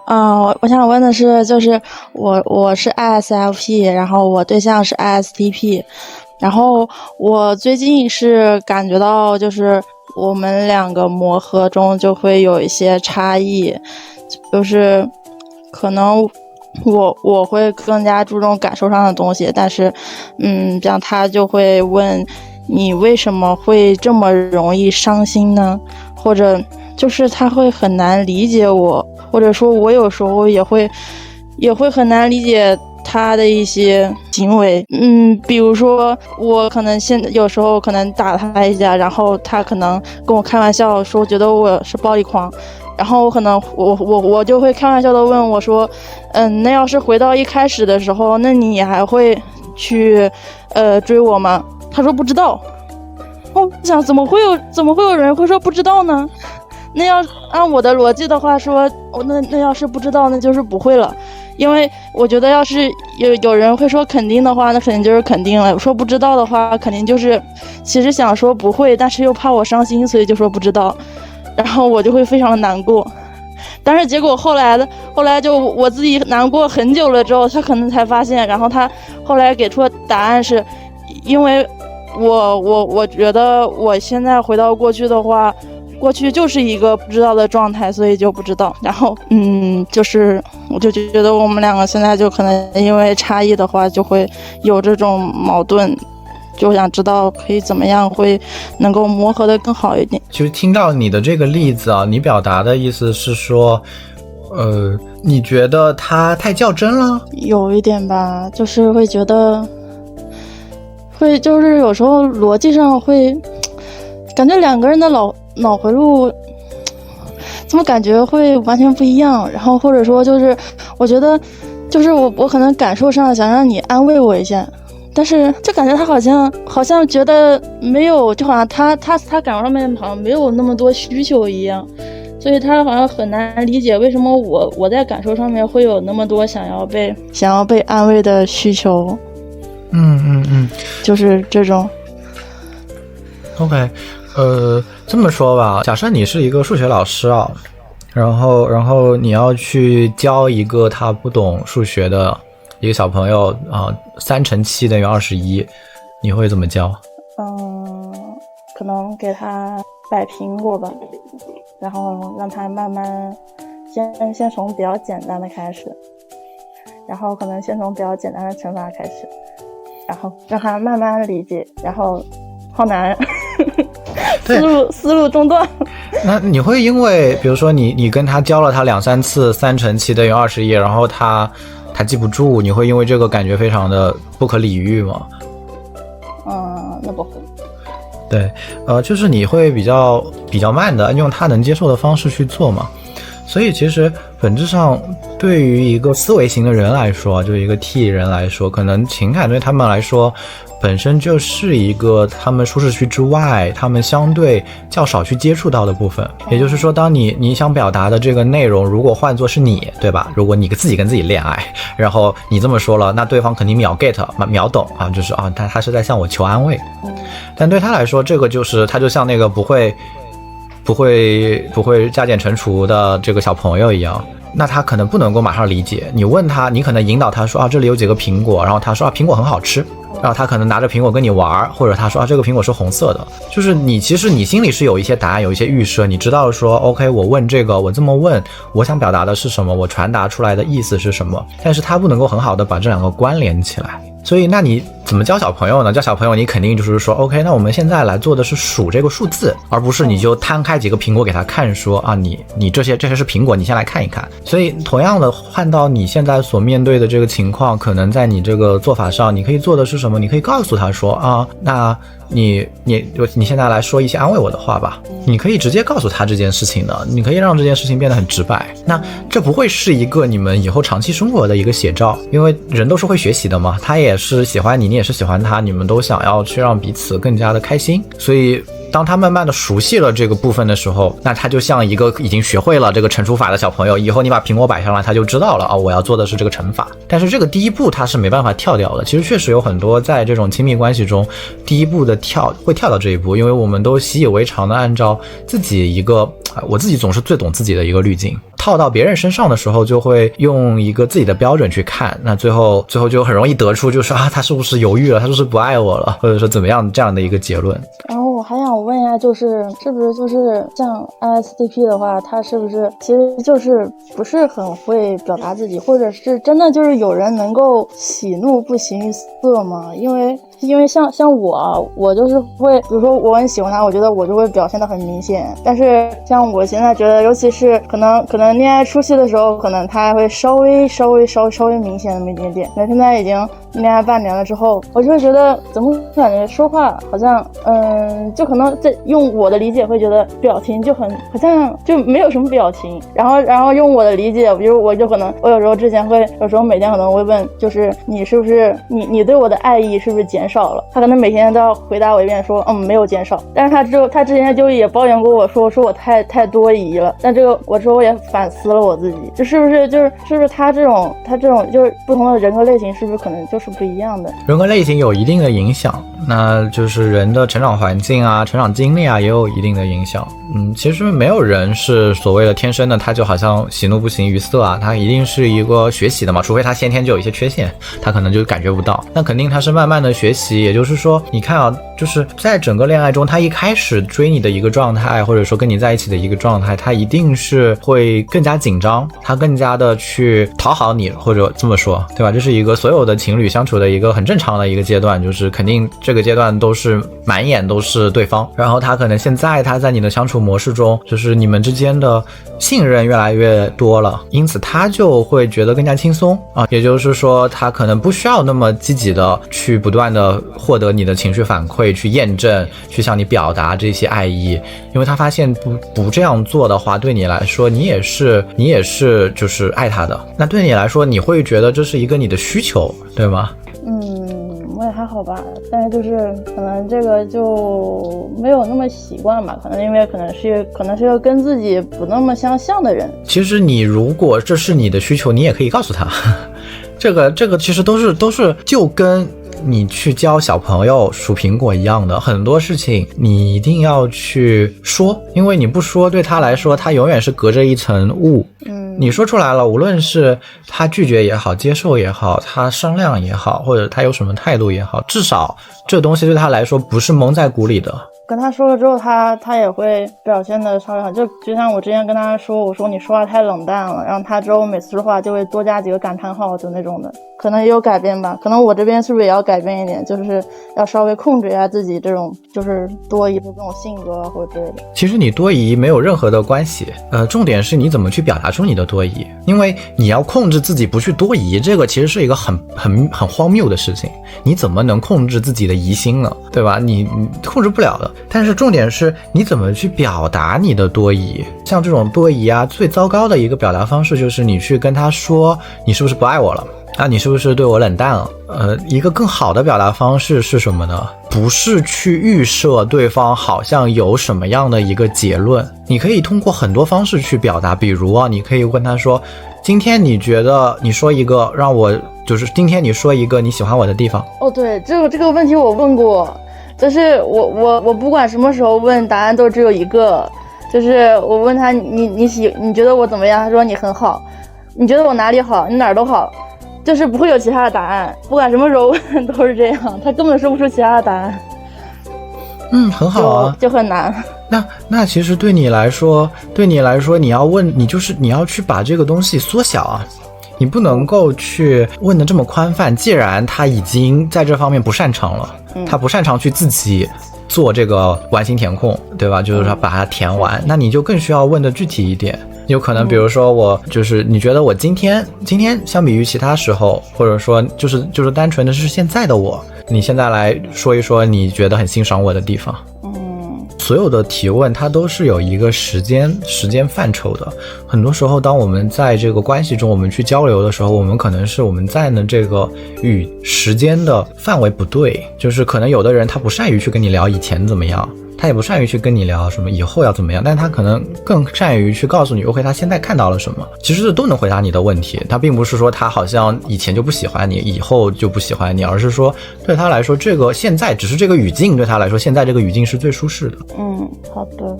我想问的是，就是我是 ISFP，然后我对象是 ISTP，然后我最近是感觉到就是我们两个磨合中就会有一些差异，就是可能我会更加注重感受上的东西，但是这样他就会问你为什么会这么容易伤心呢？或者就是他会很难理解我，或者说我有时候也会很难理解他的一些行为。比如说我可能有时候可能打他一下，然后他可能跟我开玩笑说觉得我是暴力狂，然后我可能我就会开玩笑的问我说那要是回到一开始的时候，那你还会去追我吗？他说不知道。我想怎么会有人会说不知道呢？那要按我的逻辑的话说，那要是不知道那就是不会了，因为我觉得要是有人会说肯定的话，那肯定就是肯定了，说不知道的话肯定就是其实想说不会，但是又怕我伤心，所以就说不知道，然后我就会非常的难过。但是结果后来就我自己难过很久了之后，他可能才发现，然后他后来给出的答案是因为我觉得我现在回到过去的话，过去就是一个不知道的状态，所以就不知道。然后就是我就觉得我们两个现在就可能因为差异的话就会有这种矛盾，就想知道可以怎么样会能够磨合的更好一点。其实听到你的这个例子啊，你表达的意思是说你觉得他太较真了？有一点吧，就是会觉得会就是有时候逻辑上会感觉两个人的脑回路怎么感觉会完全不一样，然后或者说就是我觉得就是我可能感受上想让你安慰我一下，但是就感觉他好像觉得没有，就好像他感受上面好像没有那么多需求一样，所以他好像很难理解为什么我在感受上面会有那么多想要被安慰的需求。就是这种。OK， 这么说吧，假设你是一个数学老师啊，然后你要去教一个他不懂数学的一个小朋友啊，3乘7等于21，你会怎么教？可能给他摆苹果吧，然后让他慢慢先从比较简单的开始，然后可能先从比较简单的乘法开始，然后让他慢慢理解，然后好难思路中断。那你会因为比如说你跟他教了他2-3次3乘7等于21，然后他记不住，你会因为这个感觉非常的不可理喻吗？那不会。对，就是你会比较慢的用他能接受的方式去做嘛。所以其实本质上对于一个思维型的人来说，就是一个 T 人来说，可能情感对他们来说本身就是一个他们舒适区之外，他们相对较少去接触到的部分。也就是说，当你想表达的这个内容，如果换作是你，对吧？如果你自己跟自己恋爱，然后你这么说了，那对方肯定秒 get 秒懂啊，就是啊，他是在向我求安慰。但对他来说，这个就是他就像那个不会加减乘除的这个小朋友一样，那他可能不能够马上理解。你问他，你可能引导他说啊，这里有几个苹果，然后他说啊，苹果很好吃，然后他可能拿着苹果跟你玩，或者他说啊，这个苹果是红色的。就是其实你心里是有一些答案，有一些预设，你知道说 OK， 我问这个，我这么问，我想表达的是什么，我传达出来的意思是什么，但是他不能够很好的把这两个关联起来。所以那你怎么教小朋友呢？教小朋友你肯定就是说 OK， 那我们现在来做的是数这个数字，而不是你就摊开几个苹果给他看说啊，你这些是苹果，你先来看一看。所以同样的换到你现在所面对的这个情况，可能在你这个做法上，你可以做的是什么？你可以告诉他说啊，那你现在来说一些安慰我的话吧。你可以直接告诉他这件事情的，你可以让这件事情变得很直白。那这不会是一个你们以后长期生活的一个写照，因为人都是会学习的嘛，他也是喜欢你，你也是喜欢他，你们都想要去让彼此更加的开心。所以当他慢慢的熟悉了这个部分的时候，那他就像一个已经学会了这个乘除法的小朋友，以后你把苹果摆上来，他就知道了啊，我要做的是这个乘法。但是这个第一步他是没办法跳掉的。其实确实有很多在这种亲密关系中，第一步的会跳到这一步，因为我们都习以为常的按照自己一个我自己总是最懂自己的一个滤镜套到别人身上的时候，就会用一个自己的标准去看，那最后就很容易得出就是他是不是犹豫了，他是不是不爱我了，或者说怎么样这样的一个结论。然后我还想问一下，就是是不是就是像 ISTP 的话，他是不是其实就是不是很会表达自己，或者是真的就是有人能够喜怒不形于色吗？因为像我就是会，比如说我很喜欢他，我觉得我就会表现得很明显。但是像我现在觉得，尤其是可能恋爱初期的时候，可能他还会稍微明显那么一点点。那现在已经恋爱半年了之后，我就会觉得怎么感觉说话好像就可能在用我的理解会觉得表情就很好像就没有什么表情。然后用我的理解，比如我就可能我有时候之前会有时候每天可能会问，就是你是不是你对我的爱意是不是减少了？他可能每天都要回答我一遍说没有减少。但是他之前就也抱怨过我说我太多疑了。但这个我之后也反思了我自己，是不是他这种就是不同的人格类型是不是可能就是不一样的？人格类型有一定的影响，那就是人的成长环境啊、成长经历啊也有一定的影响。其实没有人是所谓的天生的他就好像喜怒不形于色啊，他一定是一个学习的嘛，除非他先天就有一些缺陷，他可能就感觉不到。那肯定他是慢慢的学习，也就是说你看啊，就是在整个恋爱中，他一开始追你的一个状态，或者说跟你在一起的一个状态，他一定是会更加紧张，他更加的去讨好你，或者这么说，对吧？这是一个所有的情侣相处的一个很正常的一个阶段，就是肯定这个阶段都是满眼都是对方。然后他可能现在他在你的相处模式中，就是你们之间的信任越来越多了，因此他就会觉得更加轻松啊，也就是说他可能不需要那么积极的去不断的获得你的情绪反馈，去验证，去向你表达这些爱意，因为他发现不这样做的话，对你来说你也是就是爱他的，那对你来说你会觉得这是一个你的需求，对吗？我也还好吧，但是就是可能这个就没有那么习惯吧，可能因为可能是一个跟自己不那么相像的人。其实你如果这是你的需求，你也可以告诉他，这个其实都是就跟你去教小朋友数苹果一样的，很多事情你一定要去说，因为你不说对他来说他永远是隔着一层雾。你说出来了，无论是他拒绝也好，接受也好，他商量也好，或者他有什么态度也好，至少这东西对他来说不是蒙在鼓里的。跟他说了之后，他也会表现的稍微好，就像我之前跟他说，我说你说话太冷淡了，然后他之后每次说话就会多加几个感叹号，就那种的，可能也有改变吧。可能我这边是不是也要改变一点，就是要稍微控制一下自己这种就是多疑的这种性格或者之类的。其实你多疑没有任何的关系，重点是你怎么去表达出你的多疑，因为你要控制自己不去多疑，这个其实是一个很荒谬的事情。你怎么能控制自己的疑心呢？对吧？你控制不了的。但是重点是你怎么去表达你的多疑。像这种多疑啊，最糟糕的一个表达方式就是你去跟他说你是不是不爱我了啊，你是不是对我冷淡了。一个更好的表达方式是什么呢？不是去预设对方好像有什么样的一个结论，你可以通过很多方式去表达。比如啊，你可以问他说，今天你觉得你说一个让我就是今天你说一个你喜欢我的地方。对，这个问题我问过，就是我不管什么时候问，答案都只有一个，就是我问他你觉得我怎么样，他说你很好。你觉得我哪里好？你哪儿都好，就是不会有其他的答案，不管什么时候问都是这样，他根本说不出其他的答案。很好啊，就很难。那其实对你来说你要问，你要去把这个东西缩小啊，你不能够去问的这么宽泛。既然他已经在这方面不擅长了，他不擅长去自己做这个完形填空，对吧？就是说把它填完，那你就更需要问的具体一点。有可能比如说我就是你觉得我今天相比于其他时候，或者说就是单纯的是现在的我，你现在来说一说你觉得很欣赏我的地方。所有的提问它都是有一个时间范畴的。很多时候当我们在这个关系中我们去交流的时候，我们可能是我们在的这个与时间的范围不对，就是可能有的人他不善于去跟你聊以前怎么样，他也不善于去跟你聊什么以后要怎么样，但他可能更善于去告诉你 OK 他现在看到了什么。其实这都能回答你的问题，他并不是说他好像以前就不喜欢你以后就不喜欢你，而是说对他来说这个现在只是这个语境对他来说现在这个语境是最舒适的。好的。